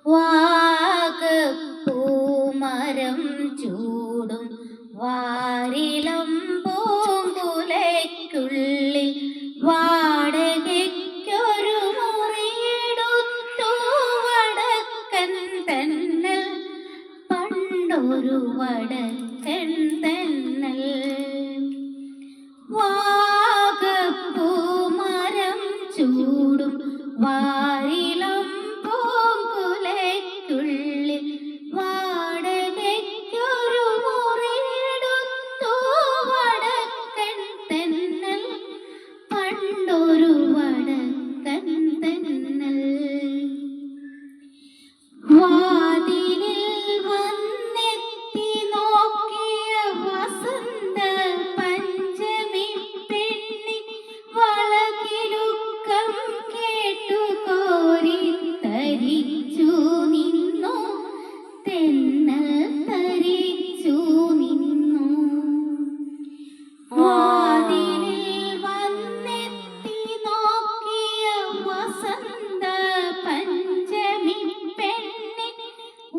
വാഗപ്പൂമരം ചൂടും വാരിളം പൂങ്കുലയ്ക്കുള്ളിൽ വാടകയ്ക്കൊരു മുറിയെടുത്തു വടക്കൻ തന്നൽ, പണ്ടൊരു വടക്കൻ തന്നൽ. വാഗപ്പൂമരം ചൂടും വാരിളം പൂങ്കുലയ്ക്കുള്ളിൽ വാടകയ്ക്കൊരു മുറിയെടുത്തു വടക്കൻ തന്നൽ, പണ്ടൊരു വടക്കൻ തന്നൽ. വാതിലിൽ വന്നെത്തി നോക്കിയ വസന്ത പഞ്ചമി പെണ്ണിൻ വളകിലുക്കം കേട്ടു കോരിത്തരിച്ചു നിന്നു തെന്നൽ, തരിച്ചു നിന്നു. വാതിലിൽ വന്നെത്തി നോക്കിയ വസന്ത പഞ്ചമി പെണ്ണിൻ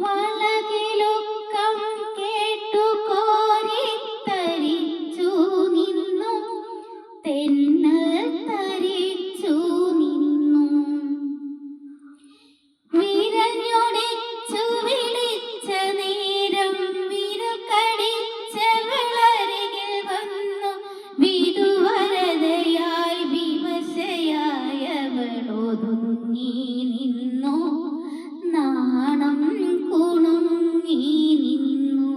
വളകിലുക്കം കേട്ടു കോരിത്തരിച്ചു നിന്നു തെന്നൽ, തരിച്ചു നിന്നു. വിരഞ്ഞൊടിച്ചു വിളിച്ച നേരം വിരൽ കടിച്ച വിളരികിൽ വന്നു വിധുവരതയായി വിവശയായവളൊതുങ്ങി നിന്നു, നാണം കുണുങ്ങി നിന്നു.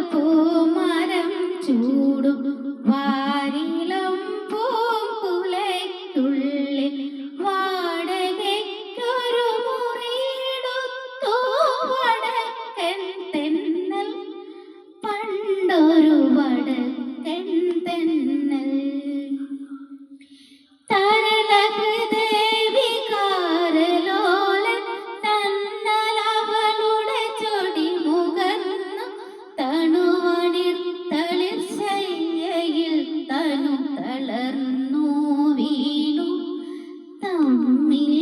വാഗപ്പൂമരം ചൂടും വാരിളം പൂങ്കുലയ്ക്കുള്ളിൽ വാടകയ്ക്കൊരു മുറിയെടുത്തു വടക്കൻ തെന്നൽ, പണ്ടൊരു വടക്കൻ തെന്നൽ. തരളഹൃദയവികാരലോലൻ തന്നലവളുടെ ചൊടി മുകർന്നു തണുവണിർത്തളിർശയ്യയിൽ തനു തളർന്നു വീണു തമ്മിൽ